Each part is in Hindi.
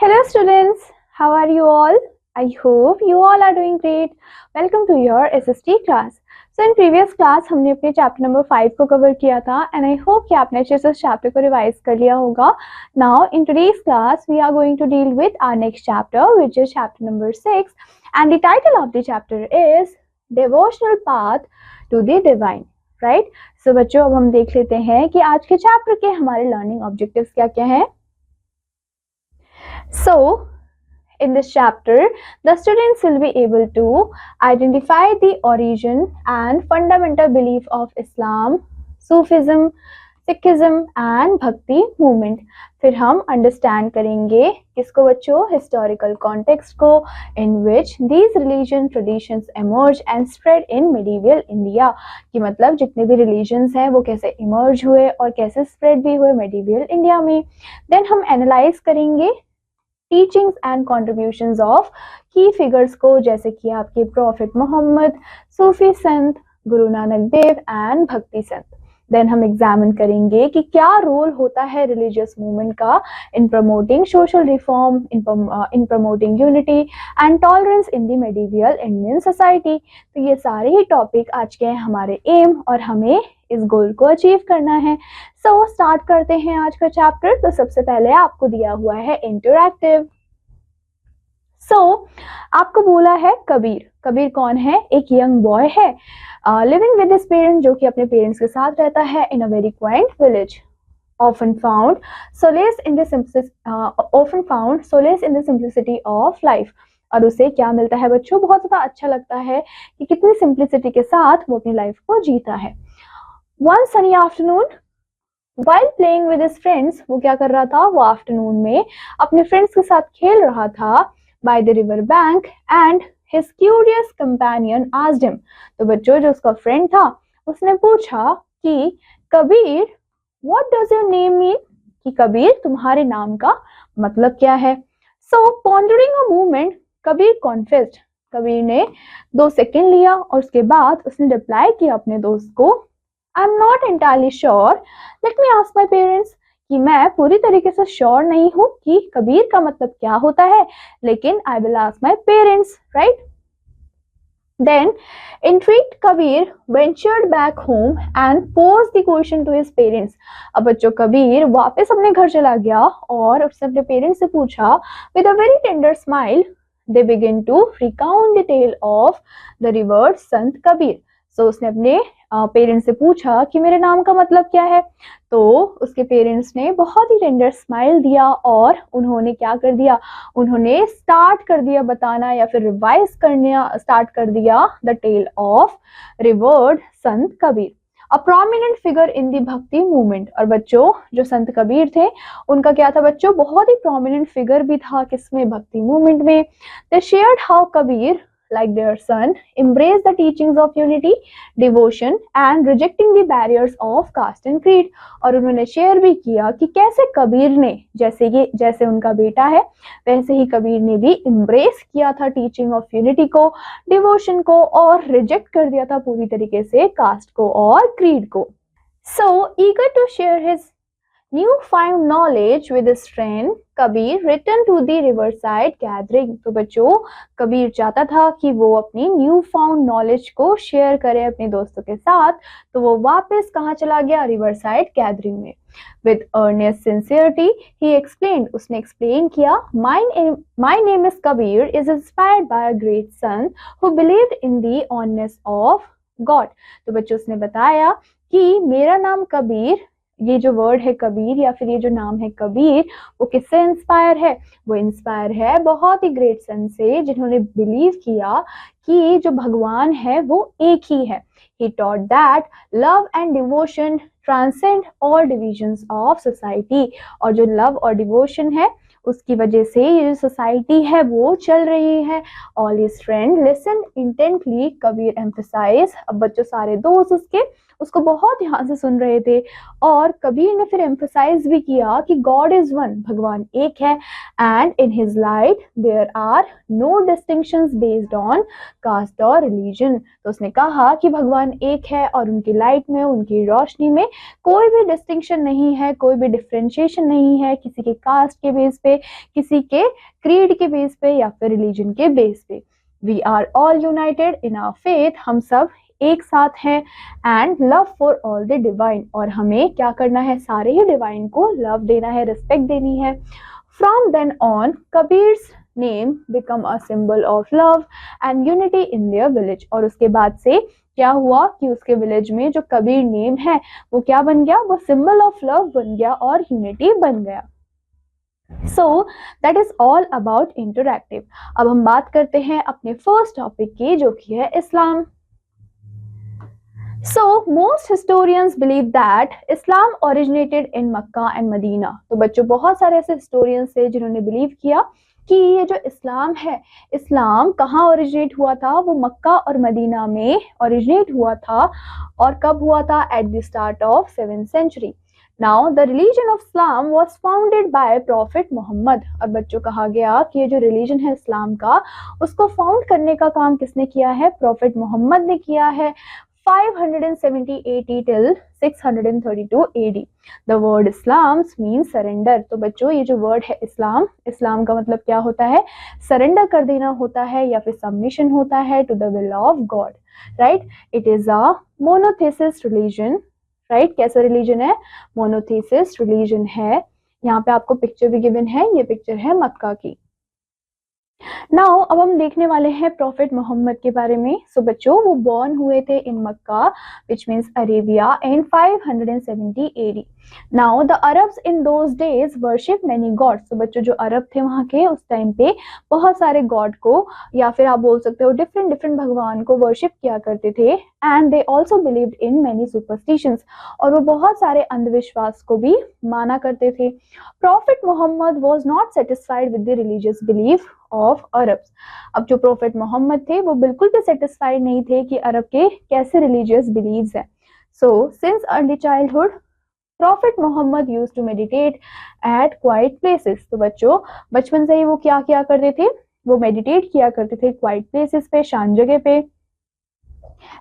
Hello students, how are you all? I hope you all are doing great. Welcome to your SST class. So in previous class हमने अपने chapter number 5 को cover किया था and I hope कि आपने अच्छे से उस chapter को revise कर लिया होगा. Now in today's class we are going to deal with our next chapter which is chapter number 6 and the title of the chapter is Devotional Path to the Divine. Right? So बच्चों अब हम देख लेते हैं कि आज के chapter के हमारे learning objectives क्या क्या हैं. So, in this chapter, the students will be able to identify the origin and fundamental belief of Islam, Sufism, Sikhism and Bhakti movement. फिर हम understand करेंगे किसको बच्चों historical context को in which these religion traditions emerged and spread in medieval India कि मतलब जितने भी religions हैं वो कैसे emerge हुए और कैसे spread भी हुए medieval India में. Then हम analyze करेंगे टीचिंग्स एंड कॉन्ट्रीब्यूशंस ऑफ की फिगर्स को जैसे कि आपके profit Mohammad, Sufi Sant, Guru Nanak Dev and भक्ति संत. देन हम एग्जामिन करेंगे कि क्या रोल होता है रिलीजियस मूवमेंट का इन promoting social reform, in promoting unity and tolerance in the medieval Indian society. तो ये सारे ही टॉपिक आज के हैं हमारे एम और हमें इस गोल को अचीव करना है. सो स्टार्ट करते हैं आज का चैप्टर. तो सबसे पहले आपको दिया हुआ है इंटरैक्टिव. आपको बोला है कबीर. कबीर कौन है? एक यंग बॉय है लिविंग विद हिज पेरेंट्स, जो कि अपने पेरेंट्स के साथ रहता है in a very quaint village. often found solace in the simplicity of life. और उसे क्या मिलता है बच्चों? बहुत ज्यादा अच्छा लगता है कि कितनी सिंप्लिसिटी के साथ वो अपनी लाइफ को जीता है. One sunny afternoon, while playing with his friends, वो क्या कर रहा था? वो आफ्टरनून में अपने फ्रेंड्स के साथ खेल रहा था by the river bank and his curious companion asked him. तो बच्चों जो उसका फ्रेंड था उसने पूछा कि Kabir what does your name mean? कि कबीर तुम्हारे नाम का मतलब क्या है? So pondering a moment, Kabir confessed. Kabir ने 2 सेकेंड लिया और उसके बाद उसने रिप्लाई किया अपने दोस्त को I'm not entirely sure. Let me ask my parents. कि मैं पूरी तरीके से श्योर नहीं हूँ कि कबीर का मतलब क्या होता है, लेकिन I will ask my parents, right? Then, intrigued Kabir ventured back home and posed the question to his parents. अब बच्चों कबीर वापस अपने घर चला गया और उसने अपने पेरेंट्स से पूछा. With a very tender smile, they began to recount the tale of the revered Sant Kabir. So उसने अपने पेरेंट्स से पूछा कि मेरे नाम का मतलब क्या है. तो उसके पेरेंट्स ने बहुत ही टेंडर स्माइल दिया और उन्होंने क्या कर दिया? उन्होंने स्टार्ट कर दिया बताना या फिर रिवाइज करना स्टार्ट कर दिया the tell of revered Sant Kabir, a prominent figure in the भक्ति मूवमेंट. और बच्चों जो संत कबीर थे उनका क्या था बच्चों? बहुत ही प्रोमिनेंट फिगर भी था किसमें? भक्ति मूवमेंट में. दे shared how Kabir like their son embrace the teachings of unity, devotion and rejecting the barriers of caste and creed. और उन्होंने शेयर भी किया कि कैसे कबीर ने जैसे उनका बेटा है वैसे ही कबीर ने भी embrace किया था टीचिंग ऑफ यूनिटी को, डिवोशन को और रिजेक्ट कर दिया था पूरी तरीके से कास्ट को और क्रीड को. So eager to share his newfound knowledge with his friend, Kabir returned to the riverside gathering. तो बच्चों कबीर चाहता था कि वो अपनी newfound knowledge को शेयर करे अपने दोस्तों के साथ, तो वो वापस कहाँ चला गया? रिवरसाइड गैदरिंग में. With earnest sincerity, he explained. उसने एक्सप्लेन किया My name is Kabir is inspired by a great son who believed in the oneness of God. तो बच्चों उसने बताया कि मेरा नाम कबीर, ये जो वर्ड है कबीर या फिर ये जो नाम है कबीर, वो किससे इंस्पायर है? वो इंस्पायर है बहुत ही ग्रेट सन से जिन्होंने बिलीव किया कि जो भगवान है वो एक ही है. He taught that love and devotion transcend all divisions of society. और जो लव और डिवोशन है उसकी वजह से ये जो सोसाइटी है वो चल रही है. All his friends listened intently, Kabir emphasized. अब बच्चों सारे दोस्त उसको बहुत ध्यान से सुन रहे थे और कबीर ने फिर एम्फसाइज भी किया कि गॉड इज वन, भगवान एक है, and in his light there are no distinctions based on caste और रिलीजन. तो उसने कहा कि भगवान एक है और उनकी लाइट में, उनकी रोशनी में कोई भी डिस्टिंक्शन नहीं है, कोई भी डिफरेंशिएशन नहीं है किसी के कास्ट के बेस पे पे, किसी के क्रीड के बेस पे या फिर रिलीजन के बेस पे। We are all united in our faith, हम सब एक साथ हैं। And love for all the divine, और हमें क्या करना है, सारे ही डिवाइन को लव देना है, रिस्पेक्ट देनी है। From then on Kabir's name become a symbol of love and unity in their village, और उसके बाद से क्या हुआ कि उसके विलेज में जो कबीर नेम है वो क्या बन गया, वो सिंबल ऑफ लव बन गया और यूनिटी बन गया। सो that is all about interactive. अब हम बात करते हैं अपने फर्स्ट टॉपिक की, जो कि है इस्लाम। So most historians believe that Islam originated in Mecca and Medina। तो बच्चों बहुत सारे ऐसे historians थे जिन्होंने बिलीव किया कि ये जो इस्लाम है, इस्लाम कहाँ ओरिजिनेट हुआ था, वो मक्का और मदीना में ओरिजिनेट हुआ था। और कब हुआ था, at the start of 7th century। Now the religion of Islam was founded by Prophet Muhammad। और बच्चों कहा गया कि ये जो रिलीजन है इस्लाम का, उसको फाउंड करने का काम किसने किया है, प्रॉफिट मोहम्मद ने किया है। 570 AD till 632 AD। The word Islam means surrender। तो बच्चों ये जो वर्ड है इस्लाम, इस्लाम का मतलब क्या होता है, सरेंडर कर देना होता है या फिर सबमिशन होता है to the will of God, right. It is a monotheist religion, right. कैसा रिलीजन है, मोनोथेसिस्ट रिलीजन है। यहाँ पे आपको पिक्चर भी गिवन है, ये पिक्चर है मक्का की। नाउ अब हम देखने वाले हैं प्रॉफिट मोहम्मद के बारे में। सो बच्चों वो बॉर्न हुए थे in Mecca which means Arabia in 570 AD। Now the Arabs in those days worship many gods. तो बच्चों जो अरब थे वहाँ के उस टाइम पे बहुत सारे गॉड को, या फिर आप बोल सकते हो डिफरेंट डिफरेंट भगवान को वर्शिप किया करते थे। And they also believed in many superstitions, और वो बहुत सारे अंधविश्वास को भी माना करते थे। Prophet Muhammad was not satisfied with the religious belief of Arabs. अब जो प्रोफेट मोहम्मद थे वो बिल्कुल भी सेटिस्फाइड नहीं थे कि अरब के कैसे रिलीजियस बिलीव्स हैं। So since early childhood prophet Muhammad used to meditate at quiet places. तो बच्चों बचपन से ही वो क्या किया करते थे, वो मेडिटेट किया करते थे क्वाइट प्लेसेस पे, शांत जगह पे।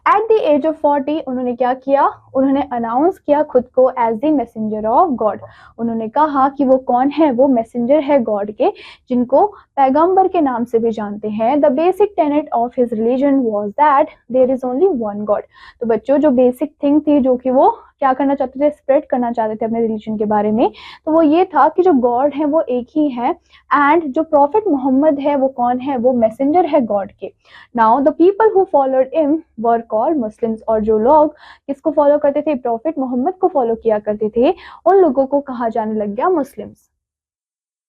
एट द एज ऑफ 40 उन्होंने क्या किया, उन्होंने अनाउंस किया खुद को as the messenger of God. उन्होंने कहा कि वो कौन है, वो मैसेंजर है गॉड के, जिनको पैगंबर के नाम से भी जानते हैं। The basic tenet of his religion was that there is only one God. तो बच्चों जो बेसिक थिंग थी, जो कि वो क्या करना चाहते थे, स्प्रेड करना चाहते थे अपने रिलीजन के बारे में, तो वो ये था कि जो गॉड है वो एक ही है। एंड जो प्रॉफिट मोहम्मद है वो कौन है, वो मैसेंजर है गॉड के। Now the people who followed him were called Muslims. और जो लोग किसको फॉलो करते थे, प्रॉफिट मोहम्मद को फॉलो किया करते थे, उन लोगों को कहा जाने लग गया मुस्लिम्स।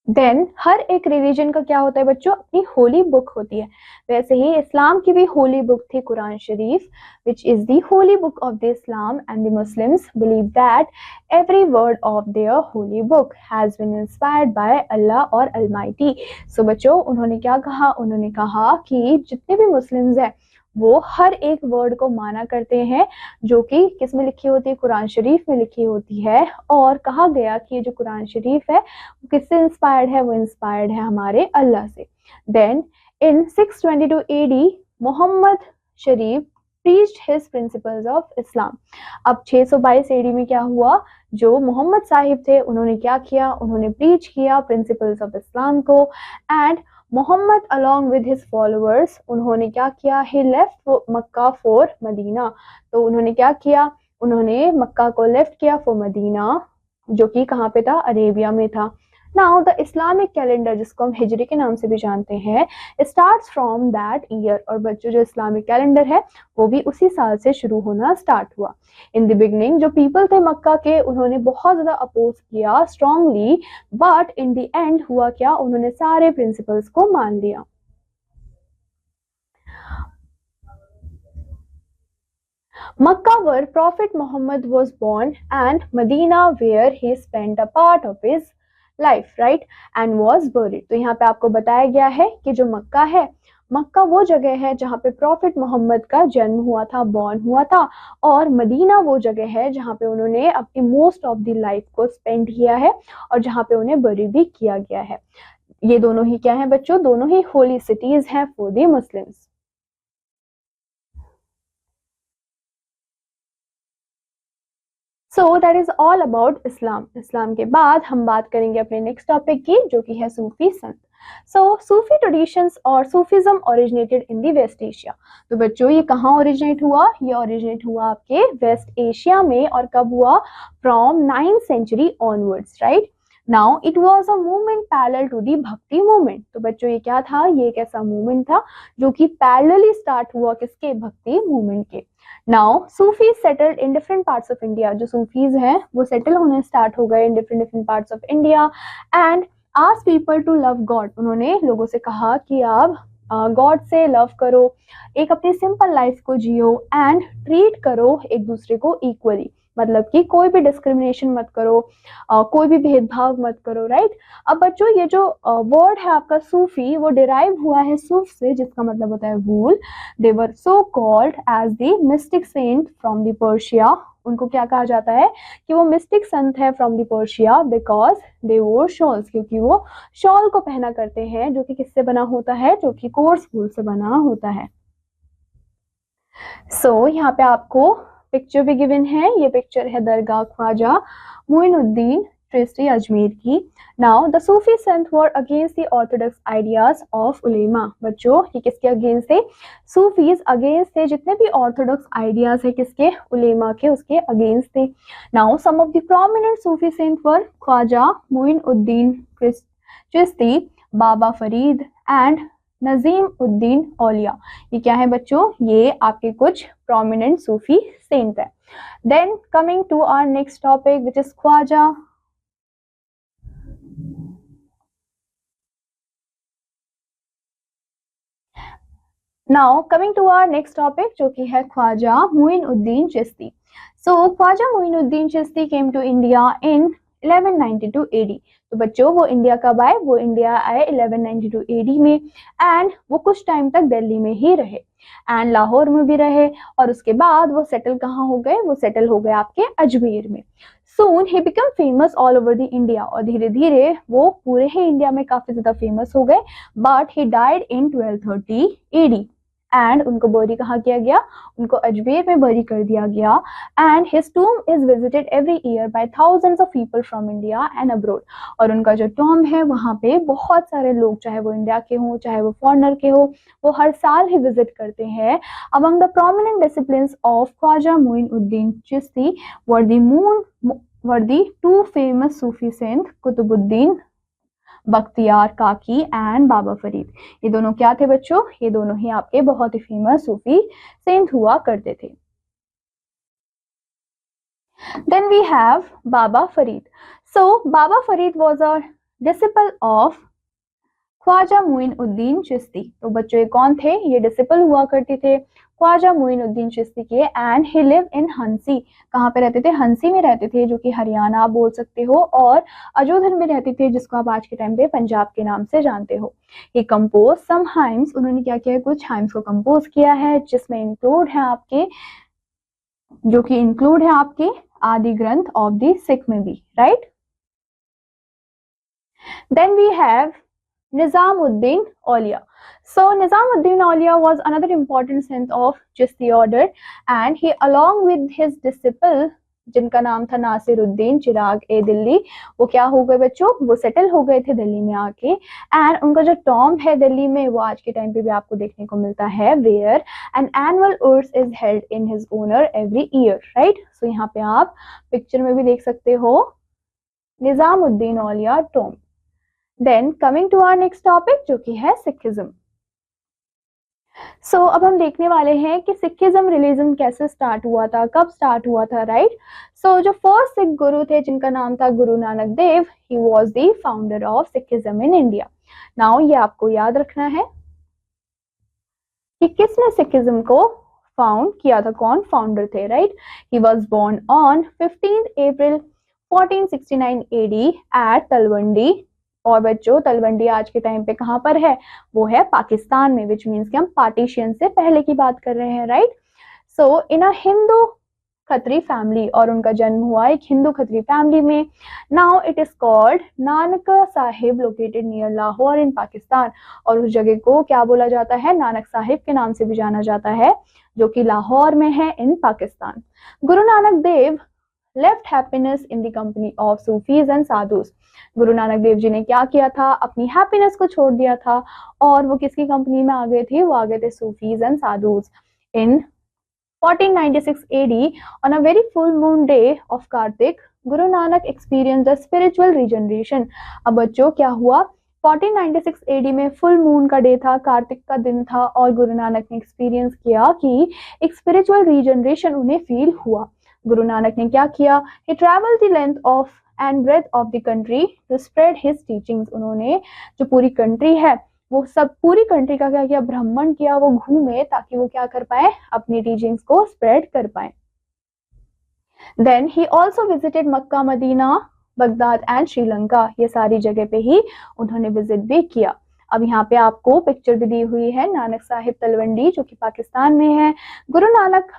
देन हर एक रिलीजन का क्या होता है बच्चों, अपनी होली बुक होती है। वैसे ही इस्लाम की भी होली बुक थी कुरान शरीफ, which is the holy book of the Islam. And the Muslims believe that every word of their holy book has been inspired by Allah और अलमाइटी। सो बच्चों उन्होंने क्या कहा, उन्होंने कहा कि जितने भी मुस्लिम्स हैं वो हर एक वर्ड को माना करते हैं जो कि किस में लिखी होती है, कुरान शरीफ में लिखी होती है। और कहा गया कि ये जो कुरान शरीफ है वो किससे इंस्पायर्ड है, वो इंस्पायर्ड है हमारे अल्लाह से। Then in 622 AD Muhammad Sharif preached his principles of Islam. अब 622 AD में क्या हुआ, जो मोहम्मद साहिब थे उन्होंने क्या किया, उन्होंने प्रीच किया प्रिंसिपल्स ऑफ इस्लाम को। And Muhammad along with his followers उन्होंने क्या किया, he left Mecca for Medina. तो उन्होंने क्या किया, उन्होंने मक्का को लेफ्ट किया फॉर मदीना, जो कि कहाँ पे था, अरेबिया में था। नाउ द इस्लामिक कैलेंडर, जिसको हम हिजरी के नाम से भी जानते हैं, स्टार्ट्स फ्रॉम दैट ईयर। और बच्चों जो इस्लामिक कैलेंडर है वो भी उसी साल से शुरू होना स्टार्ट हुआ। इन द बिगनिंग जो पीपल थे मक्का के, उन्होंने बहुत ज्यादा अपोज किया strongly, but in the end हुआ क्या, उन्होंने सारे प्रिंसिपल्स को मान लिया। Makkah where Prophet Muhammad was born and Medina where he spent a part of his life, right, and was buried। तो यहाँ पे आपको बताया गया है कि जो मक्का है, मक्का वो जगह है जहाँ पे प्रॉफिट मोहम्मद का जन्म हुआ था, बॉर्न हुआ था। और मदीना वो जगह है जहाँ पे उन्होंने अपनी मोस्ट ऑफ द लाइफ को स्पेंड किया है और जहाँ पे उन्हें बरी भी किया गया है। ये दोनों ही क्या है बच्चों, दोनों ही होली सिटीज हैं for the Muslims. So that is all about Islam. Islam के बाद हम बात करेंगे अपने नेक्स्ट टॉपिक की, जो कि है सूफी संत। सो सूफी ट्रेडिशंस और Sufism originated in the West Asia. तो बच्चों ये कहाँ ओरिजिनेट हुआ? ये ओरिजिनेट हुआ आपके वेस्ट एशिया में। और कब हुआ? From 9th century onwards, right. Now it was a movement parallel to the Bhakti movement. तो बच्चों ये क्या था? ये एक ऐसा मूवमेंट था जो कि पैरेलली स्टार्ट हुआ किसके? भक्ति मूवमेंट के। Now Sufi settled in different parts of India. जो सूफीज हैं वो सेटल होने स्टार्ट हो गए in different different parts of India and ask people to love God. उन्होंने लोगों से कहा कि आप गॉड से लव करो, एक अपनी सिंपल लाइफ को जियो एंड ट्रीट करो एक दूसरे को इक्वली। मतलब कि कोई भी डिस्क्रिमिनेशन मत करो, कोई भी भेदभाव मत करो, राइट। अब बच्चों ये जो वर्ड है आपका सूफी, वो डिराइव हुआ है सूफ से, जिसका मतलब होता है wool. They were so called as the mystic saint from the Persia. उनको क्या कहा जाता है कि वो मिस्टिक संत है from the Persia because they वोर शॉल्स, क्योंकि वो शॉल को पहना करते हैं, जो कि किससे बना होता है? जो कि कोर्स वूल से बना होता है। सो यहाँ पे आपको पिक्चर भी गिवन है। ये पिक्चर है दरगाह ख्वाजा मोइनुद्दीन चिश्ती अजमेर की। Now the Sufi sant were against the orthodox ideas of ulema. बच्चों ये किसके अगेंस्ट थे? सूफीज अगेंस्ट थे जितने भी ऑर्थोडॉक्स आइडियाज है किसके? उलेमा के, उसके अगेंस्ट थे। Now some of the prominent Sufi saint were Khwaja Moinuddin Chishti, Baba Farid and Nizamuddin Auliya. ये क्या है बच्चों? ये आपके कुछ प्रोमिनेंट सूफी सेंट है। Then coming to our next topic which is Khwaja. Now coming to our next topic, जो कि है Khwaja Moinuddin Chishti. So Khwaja Moinuddin Chishti came to India in 1192 AD। तो बच्चों वो इंडिया कब आए? वो इंडिया आए 1192 AD में एंड वो कुछ टाइम तक दिल्ली में ही रहे एंड लाहौर में भी रहे। और उसके बाद वो सेटल कहाँ हो गए? वो सेटल हो गए आपके अजमेर में। Soon he became famous all over the India। और धीरे धीरे वो पूरे ही इंडिया में काफी ज्यादा फेमस हो गए। But he died in 1230 AD and उनको बरी कहाँ किया गया? उनको अजमेर में बरी कर दिया गया। And his tomb is visited every year by thousands of people from India and abroad. और उनका जो टॉम है वहाँ पे बहुत सारे लोग, चाहे वो इंडिया के हों चाहे वो फॉरनर के हो, वो हर साल ही विजिट करते हैं। Among the prominent disciplines of Khwaja Moinuddin Chishti were the two famous Sufi saint Qutbuddin Bakhtiyar Kaki and बाबा फरीद। ये दोनों क्या थे बच्चों? ये दोनों ही आपके बहुत ही फेमस सूफी सेंट हुआ करते थे। Then we have Baba Farid. So Baba Farid was a disciple of Khwaja Moinuddin Chishti. तो बच्चों ये कौन थे? ये डिसिपल हुआ करते थे ख्वाजा मोइनुद्दीन चिश्ती के एंड ही लिव इन हंसी। कहाँ पे रहते थे? हंसी में रहते थे, जो कि हरियाणा आप बोल सकते हो, और अजोधन में रहते थे, जिसको आप आज के टाइम पे पंजाब के नाम से जानते हो। ये कंपोज सम हाइम्स। उन्होंने क्या किया है? कुछ हाइम्स को कंपोज किया है, जिसमें इंक्लूड है आपके, जो कि इंक्लूड है आपके आदि ग्रंथ ऑफ द सिख में भी, right. Then we have Nizamuddin Aulia. So Nizamuddin Aulia was another important saint of Chishti order and he along with his disciple जिनका नाम था नासिरुद्दीन चिराग ए दिल्ली, वो क्या हो गए बच्चों? वो सेटल हो गए थे दिल्ली में आके। एंड उनका जो टॉम है दिल्ली में, वो आज के टाइम पे भी आपको देखने को मिलता है, where an annual Urs is held in his honour every year, right. So यहाँ पे आप पिक्चर में भी देख सकते हो Nizamuddin Auliya tomb. Then coming to our next topic, जो कि है सिखिज्म। सो अब हम देखने वाले हैं कि सिखिज्म रिलीजन कैसे स्टार्ट हुआ था, कब स्टार्ट हुआ था, राइट। सो जो फर्स्ट सिख गुरु थे, जिनका नाम था Guru Nanak Dev, he was the founder of Sikhism in India. Now ये आपको याद रखना है कि किसने सिखिज्म को फाउंड किया था, कौन फाउंडर थे, right. He was born on 15 April 1469 AD at Talwandi. और बच्चों तलवंडी आज के टाइम पे कहाँ पर है? वो है पाकिस्तान में, विच मीन्स कि हम पार्टीशन से पहले की बात कर रहे हैं, right. So in a Hindu Khatri family, और उनका जन्म हुआ एक हिंदू खत्री फैमिली में। Now it is called Nanak Sahib located near Lahore in Pakistan. और उस जगह को क्या बोला जाता है? नानक साहिब के नाम से भी जाना जाता है, जो कि लाहौर में है इन पाकिस्तान। गुरु नानक देव left happiness in the company of Sufis and Sadhus. गुरु नानक देव जी ने क्या किया था, अपनी हैप्पीनेस को छोड़ दिया था और वो किसकी कंपनी में आ गए थे, वो आ गए थे Sufis and sadhus. In 1496 AD, on a very full moon day of Kartik, Guru Nanak experienced a spiritual regeneration. अब बच्चों क्या हुआ, 1496 AD में फुल मून का डे था, कार्तिक का दिन था और गुरु नानक ने एक्सपीरियंस किया कि एक स्पिरिचुअल रीजनरेशन उन्हें फील हुआ। गुरु नानक ने क्या किया, he traveled the length of and breadth of the country to spread his teachings. उन्होंने जो पूरी कंट्री है वो सब पूरी कंट्री का क्या किया, भ्रमण किया, वो घूमे ताकि वो क्या कर पाए, अपनी टीचिंग्स को स्प्रेड कर पाए। Then he also visited Mecca, Medina, Baghdad and Sri Lanka. ये सारी जगह पे ही उन्होंने विजिट भी किया। अब यहाँ पे आपको पिक्चर भी दी हुई है नानक साहिब तलवंडी जो कि पाकिस्तान में है। गुरु नानक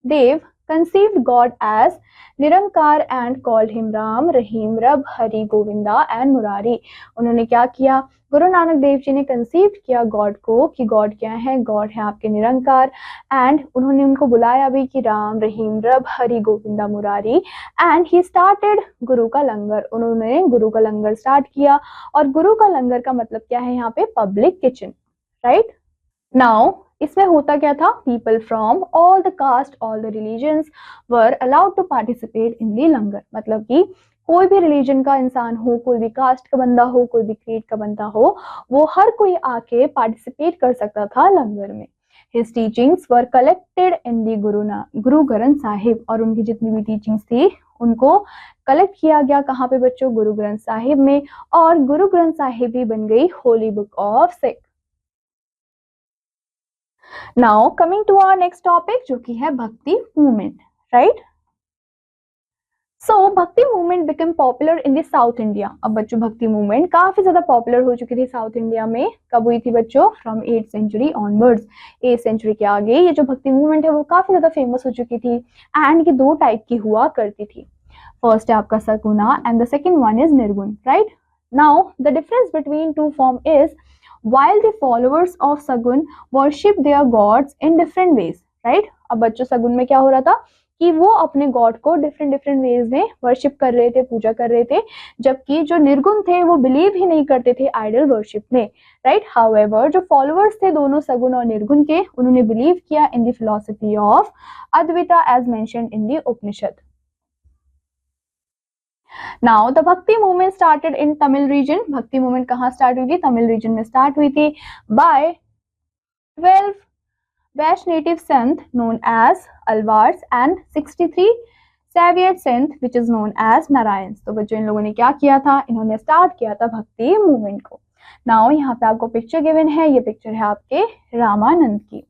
देव conceived God as Nirankar and called him Ram, रहीम, रब, हरि, गोविंदा and मुरारी। उन्होंने क्या किया, गुरु नानक देव जी ने कंसीव किया गॉड को कि गॉड क्या है, गॉड है आपके निरंकार, एंड उन्होंने उनको बुलाया भी कि राम, रहीम, रब, Hari, Govinda, Murari. And he started गुरु का लंगर, उन्होंने गुरु का लंगर स्टार्ट किया। और गुरु का लंगर का मतलब क्या है यहाँ पे, पब्लिक किचन, राइट। नाउ इसमें होता क्या था, people from all the caste, all the religions were allowed to participate in the langar. मतलब कि कोई भी रिलीजन का इंसान हो, कोई भी कास्ट का बंदा हो, कोई भी क्रीड का बंदा हो, वो हर कोई आके पार्टिसिपेट कर सकता था लंगर में। His teachings were collected in the Guru Granth Sahib, और उनकी जितनी भी टीचिंग्स थी उनको कलेक्ट किया गया कहाँ पे बच्चों, गुरु ग्रंथ साहिब में, और गुरु ग्रंथ साहिब ही बन गई holy book of Sikh. Now coming to our next topic जो कि है Bhakti movement, right. So Bhakti movement become popular in the south India. अब बच्चों भक्ति मूवमेंट काफी ज्यादा पॉपुलर हो चुकी थी साउथ इंडिया में। कब हुई थी बच्चों, from 8th century onwards. 8th century के आगे ये जो भक्ति मूवमेंट है वो काफी ज्यादा फेमस हो चुकी थी। एंड ये दो टाइप की हुआ करती थी, फर्स्ट है आपका saguna and the second one is nirgun, right. Now the difference between two form is while the followers of Sagun worship their gods in different ways, right। अब बच्चों सगुन में क्या हो रहा था कि वो अपने गॉड को डिफरेंट वेज में वर्शिप कर रहे थे, पूजा कर रहे थे, जबकि जो निर्गुण थे वो बिलीव ही नहीं करते थे आइडल वर्शिप में, राइट। हाउएवर जो फॉलोअर्स थे दोनों सगुन और निर्गुण के, उन्होंने बिलीव किया in the philosophy of Advaita as mentioned in the Upanishad. Now the Bhakti movement started in Tamil region. Bhakti movement कहाँ स्टार्ट हुई थी, तमिल रीजन में स्टार्ट हुई थी by 12 Vaishnav Sant known as Alvars and 63 Savior Sant which is known as Narayans। तो बच्चों इन लोगों ने क्या किया था, इन्होंने स्टार्ट किया था भक्ति मूवमेंट को। नाउ यहाँ पे आपको पिक्चर गिवन है, ये पिक्चर है आपके रामानंद की।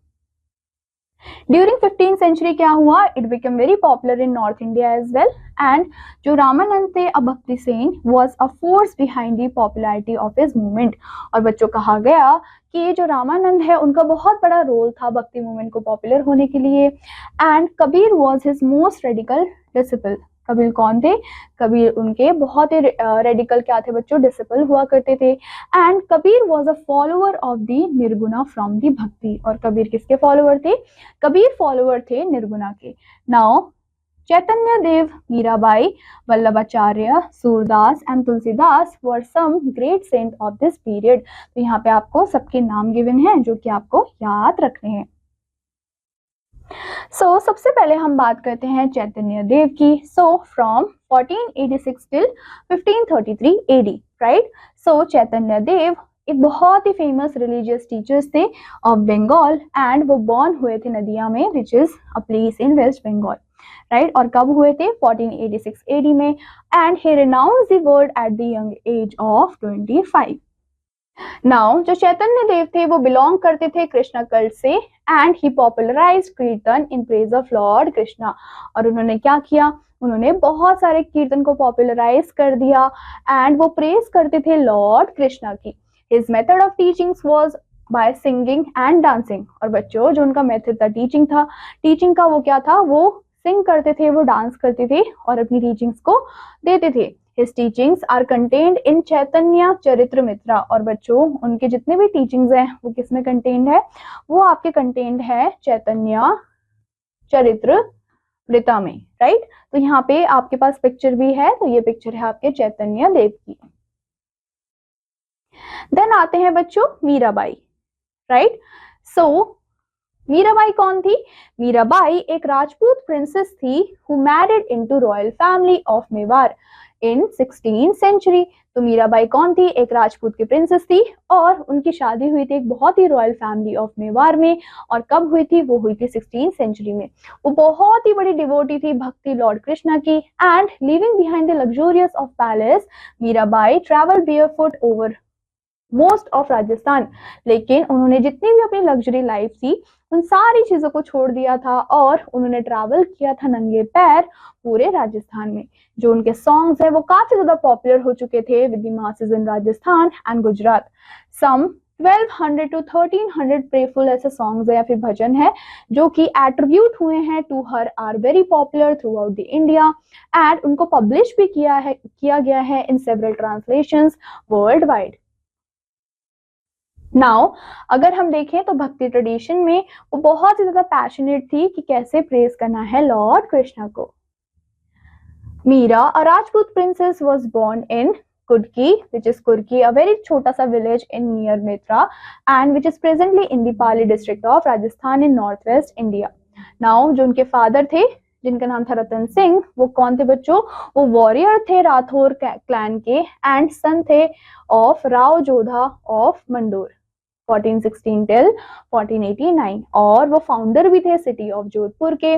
ड्यूरिंग 15th सेंचुरी क्या हुआ, it become very popular in north India as well. And जो रामानंद थे a Bhakti saint was a force behind the popularity of his movement. और बच्चों कहा गया कि जो रामानंद है उनका बहुत बड़ा रोल था भक्ति मूवमेंट को पॉपुलर होने के लिए। And Kabir was his most radical disciple. Kabir कौन थे, कबीर उनके बहुत ही रेडिकल क्या थे बच्चों, डिसिपल हुआ करते थे। And Kabir was a follower of the nirguna from the bhakti. और कबीर किसके फॉलोअर थे, कबीर फॉलोअर थे निर्गुणा के। Now Chaitanya Dev, Mirabai, Vallabhacharya, Surdas and Tulsidas were some great saint of this period. तो यहाँ पे आपको सबके नाम गिवन हैं जो कि आपको याद रखने हैं। सबसे पहले हम बात करते हैं चैतन्य देव की। From 1486 till 1533 AD, right. Chaitanya Dev एक बहुत ही फेमस रिलीजियस टीचर्स थे ऑफ बंगाल एंड वो बॉर्न हुए थे नदिया में which is a place in west Bengal, right. और कब हुए थे, 1486 AD में। And he renounced the world at the young age of 25। Now जो चैतन्य देव थे वो बिलोंग करते थे कृष्णा कल्ट से एंड ही पॉपुलराइज्ड कीर्तन in praise of Lord Krishna. और उन्होंने क्या किया, उन्होंने बहुत सारे कीर्तन को पॉपुलराइज कर दिया एंड वो प्रेज करते थे लॉर्ड कृष्णा की। His method of teachings was by singing and dancing. और बच्चों जो उनका मेथड था टीचिंग का वो क्या था, वो सिंग करते थे, वो डांस करते थे और अपनी टीचिंग्स को देते थे। His teachings are contained in चैतन्य चरित्रमित्रा। और बच्चों उनके जितने भी टीचिंग्स हैं वो किस में कंटेन्ड है, वो आपके कंटेन्ड है चैतन्य चरित्र वृता में, राइट। तो यहाँ पे आपके पास पिक्चर भी है, तो ये पिक्चर है आपके चैतन्य देव की। देन आते हैं बच्चों मीराबाई, राइट। सो मीराबाई कौन थी? मीराबाई एक राजपूत प्रिंसेस थी who married into royal family of Mewar in 16th century. तो मीराबाई कौन थी? एक राजपूत की प्रिंसेस थी और उनकी शादी हुई थी एक बहुत ही रॉयल फैमिली ऑफ मेवाड़ में। और कब हुई थी? वो हुई थी 16th सेंचुरी में। वो बहुत ही बड़ी डिवोटी थी भक्ति लॉर्ड कृष्णा की। And living behind the luxurious of palace, Mirabai travel barefoot over most of Rajasthan. लेकिन उन्होंने जितनी भी अपनी लग्जरी लाइफ थी उन सारी चीजों को छोड़ दिया था और उन्होंने ट्रैवल किया था नंगे पैर पूरे राजस्थान में। जो उनके सॉन्ग्स है वो काफी ज्यादा पॉपुलर हो चुके थे with the masses in Rajasthan and Gujarat. Some 1200 to 1300 prayerful ऐसे सॉन्ग्स है या फिर भजन है जो कि एट्रीब्यूट हुए हैं to her, are very popular throughout the India. And उनको पब्लिश भी किया गया है in several translations worldwide. Now अगर हम देखें तो भक्ति ट्रेडिशन में वो बहुत ही ज्यादा पैशनेट थी कि कैसे प्रेज करना है लॉर्ड कृष्णा को। Meera, a Rajput princess, was born in Kurki, which is Kurki, a very छोटा सा विलेज इन नियर मेत्रा and which is presently in the Pali district of Rajasthan in north west India. Now जो उनके फादर थे जिनका नाम था रतन सिंह, वो कौन थे बच्चों? वो वॉरियर थे राठौर क्लैन के एंड सन थे of Rao Jodha of Mandore 1416 till 1489। और वो फाउंडर भी थे सिटी ऑफ जोधपुर के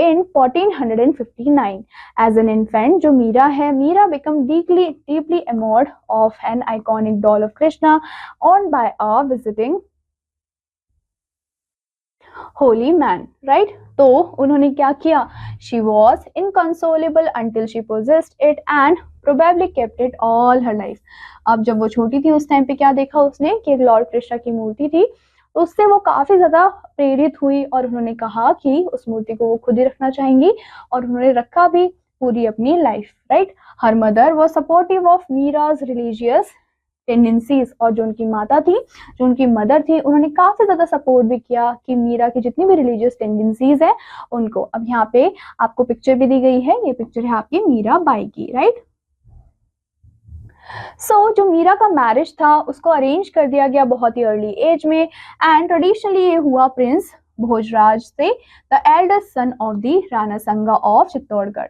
इन 1459। एज एन इन्फेंट जो मीरा है, Meera become deeply enamoured of an iconic doll of Krishna on by a visiting holy man, right. तो उन्होंने क्या किया? She was inconsolable until she possessed it and probably kept it all her life. अब जब वो छोटी थी उस टाइम पे क्या देखा उसने कि एक लॉर्ड कृष्णा की मूर्ति थी, तो उससे वो काफी ज्यादा प्रेरित हुई और उन्होंने कहा कि उस मूर्ति को वो खुद ही रखना चाहेंगी और उन्होंने रखा भी पूरी अपनी life, right. Her mother was supportive of mirage religious tendencies. और जो उनकी माता थी, जो उनकी मदर थी, उन्होंने काफी ज्यादा सपोर्ट भी किया कि मीरा की जितनी भी रिलीजियस टेंडेंसीज है उनको। अब यहाँ पे आपको पिक्चर भी दी गई है, ये पिक्चर है आपकी मीरा बाई की, राइट। जो मीरा का मैरिज था उसको अरेंज कर दिया गया बहुत ही अर्ली एज में एंड ट्रेडिशनली ये हुआ प्रिंस भोजराज से, the eldest son of the Rana Sanga of Chittorgarh.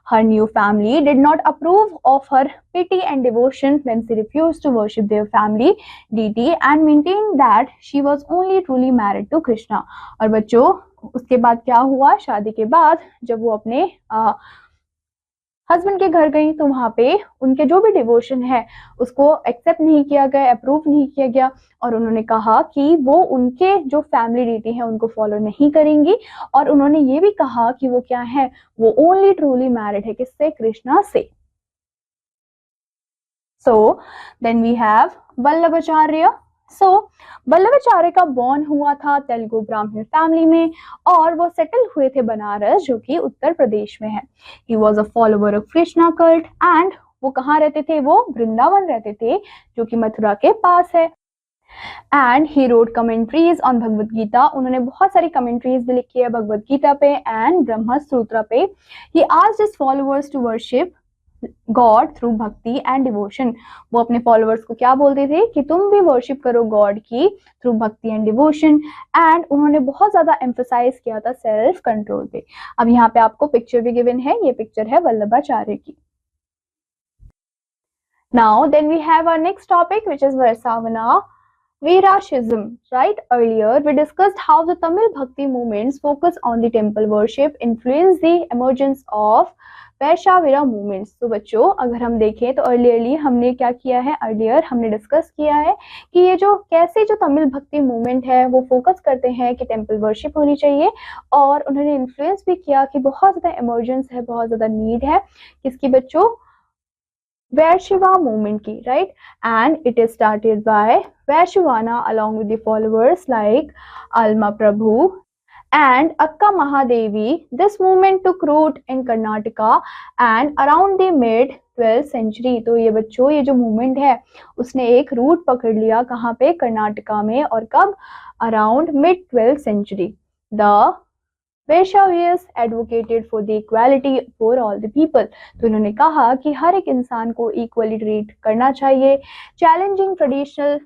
Her new family did not approve of her piety and devotion when she refused to worship their family deity and maintained that she was only truly married to Krishna। और बच्चों उसके बाद क्या हुआ? शादी के बाद जब वो अपने हस्बैंड के घर गई तो वहां पे उनके जो भी डिवोशन है उसको एक्सेप्ट नहीं किया गया, अप्रूव नहीं किया गया और उन्होंने कहा कि वो उनके जो फैमिली डीटी है उनको फॉलो नहीं करेंगी। और उन्होंने ये भी कहा कि वो क्या है, वो ओनली ट्रूली मैरिड है, किससे? कृष्णा से। So then we have Vallabhacharya. Vallabhacharya का बॉर्न हुआ था तेलुगु ब्राह्मण फैमिली में और वो सेटल हुए थे बनारस जो कि उत्तर प्रदेश में है। He was a follower of Krishna cult and वो कहाँ रहते थे? वो वृंदावन रहते थे जो कि मथुरा के पास है। And he wrote commentaries on Bhagavad Gita. उन्होंने बहुत सारी कमेंट्रीज भी लिखी है भगवद गीता पे एंड ब्रह्म सूत्र पे। He asked his followers to worship God through bhakti and devotion. वो अपने फॉलोअर्स को क्या बोलते थे कि तुम भी वर्शिप करो गॉड की through bhakti and devotion. And उन्होंने बहुत ज्यादा एम्फसाइज किया था सेल्फ कंट्रोल पे। अब यहाँ पे आपको पिक्चर भी गिवन है, ये पिक्चर है वल्लभाचार्य की। Now then we have our next topic which is Vaishnav Vairashism, right? Earlier we discussed how the Tamil Bhakti movements focus on the temple worship influenced the emergence of Vaishnava movements. तो बच्चों अगर हम देखें तो अर्लियरली हमने क्या किया है, अर्लियर हमने डिस्कस किया है कि ये जो कैसे जो तमिल भक्ति मूवमेंट है वो फोकस करते हैं कि टेम्पल वर्शिप होनी चाहिए और उन्होंने इन्फ्लुएंस भी किया कि बहुत ज्यादा इमर्जेंस है, बहुत ज्यादा नीड है किसकी बच्चों? Vaishava movement की, right? And it is started by Vaishvana along with the followers like Alma Prabhu and Akka Mahadevi. This movement took root in Karnataka and around the mid 12th century। तो ये बच्चों ये जो मूवमेंट है उसने एक रूट पकड़ लिया कहाँ पे? कर्नाटका में। और कब? Around mid 12th century। The Vaishyavis advocated for the equality for all the people. तो इन्होंने कहा कि हर एक इंसान को इक्वली ट्रीट करना चाहिए. Challenging traditional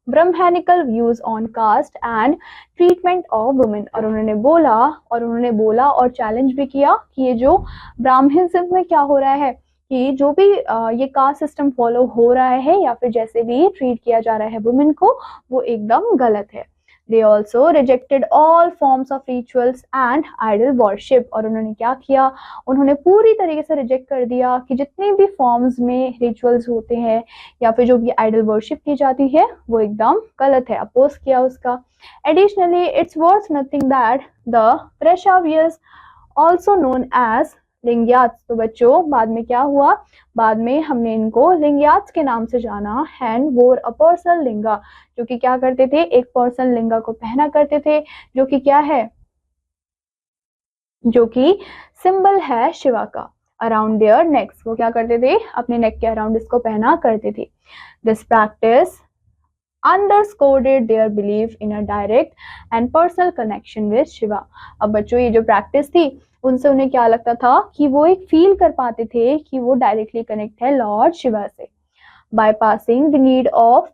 Brahmanical views on caste and treatment of women. और उन्होंने बोला और चैलेंज भी किया कि ये जो ब्राह्मणिज्म में क्या हो रहा है कि जो भी ये कास्ट सिस्टम फॉलो हो रहा है या फिर जैसे भी ट्रीट किया जा रहा है वुमेन को, वो एकदम गलत है. They also rejected all forms of rituals and idol worship. और उन्होंने क्या किया, उन्होंने पूरी तरीके से रिजेक्ट कर दिया कि जितने भी फॉर्म्स में रिचुअल्स होते हैं या फिर जो भी आइडल वर्शिप की जाती है वो एकदम गलत है, अपोज किया उसका. Additionally, it's worth noting that the Vaishyavis, also known as लिंग्यात्स. तो बच्चों बाद में क्या हुआ, बाद में हमने इनको लिंग्यात्स के नाम से जाना. हैंड वोर अ पर्सनल लिंगा, जो कि क्या करते थे, एक पर्सनल लिंगा को पहना करते थे, जो कि क्या है, जो कि सिंबल है शिवा का. अराउंड देयर नेक्स, वो क्या करते थे, अपने नेक के अराउंड इसको पहना करते थे. This practice underscored their belief in a direct and personal connection with Shiva. अब बच्चों ये जो प्रैक्टिस थी उनसे उन्हें क्या लगता था कि वो एक फील कर पाते थे कि वो डायरेक्टली कनेक्ट है लॉर्ड शिवा से. bypassing the need of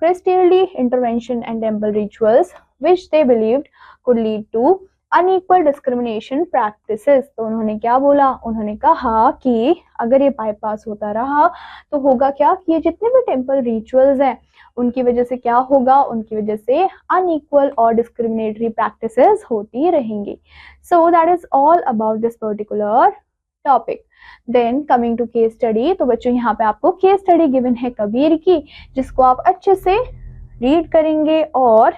priestly intervention and temple rituals which they believed could lead to unequal discrimination practices. तो उन्होंने क्या बोला, उन्होंने कहा कि अगर ये बाईपास होता रहा तो होगा क्या कि ये जितने भी टेम्पल रिचुअल्स हैं उनकी वजह से क्या होगा, उनकी वजह से अनइक्वल और डिस्क्रिमिनेटरी प्रैक्टिसेस होती रहेंगी. So that is all about this particular topic. Then coming to case study. तो बच्चों यहाँ पे आपको केस स्टडी गिवन है कबीर की, जिसको आप अच्छे से रीड करेंगे और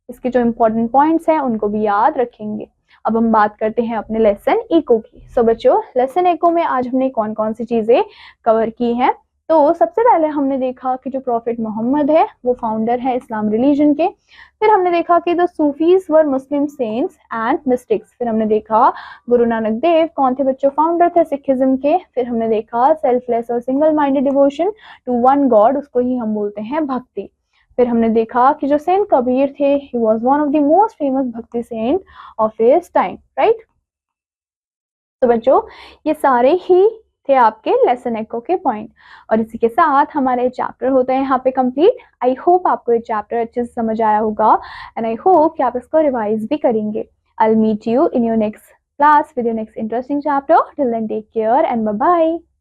इसके जो इम्पोर्टेंट पॉइंट्स हैं उनको भी याद रखेंगे. अब हम बात करते हैं अपने लेसन इको की. सो बच्चों लेसन इको में आज हमने कौन कौन सी चीजें कवर की हैं. तो सबसे पहले हमने देखा कि जो प्रॉफिट मोहम्मद है वो फाउंडर है इस्लाम रिलीजन के. फिर हमने देखा कि the Sufis were Muslim saints and mystics. फिर हमने देखा गुरु नानक देव कौन थे बच्चों, फाउंडर थे सिखिज्म के. फिर हमने देखा सेल्फलेस और single minded devotion to one God, उसको ही हम बोलते हैं भक्ति. फिर हमने देखा कि जो सेंट कबीर थे he was one of the most famous bhakti saint of his time, right. तो बच्चों ये सारे ही थे आपके लेसन एको के पॉइंट और इसी के साथ हमारे चैप्टर होता है यहाँ पे कंप्लीट. आई होप आपको ये चैप्टर अच्छे से समझ आया होगा एंड आई होप कि आप इसको रिवाइज भी करेंगे. I will meet you in your next class with your next interesting chapter. Till then, take care and bye bye.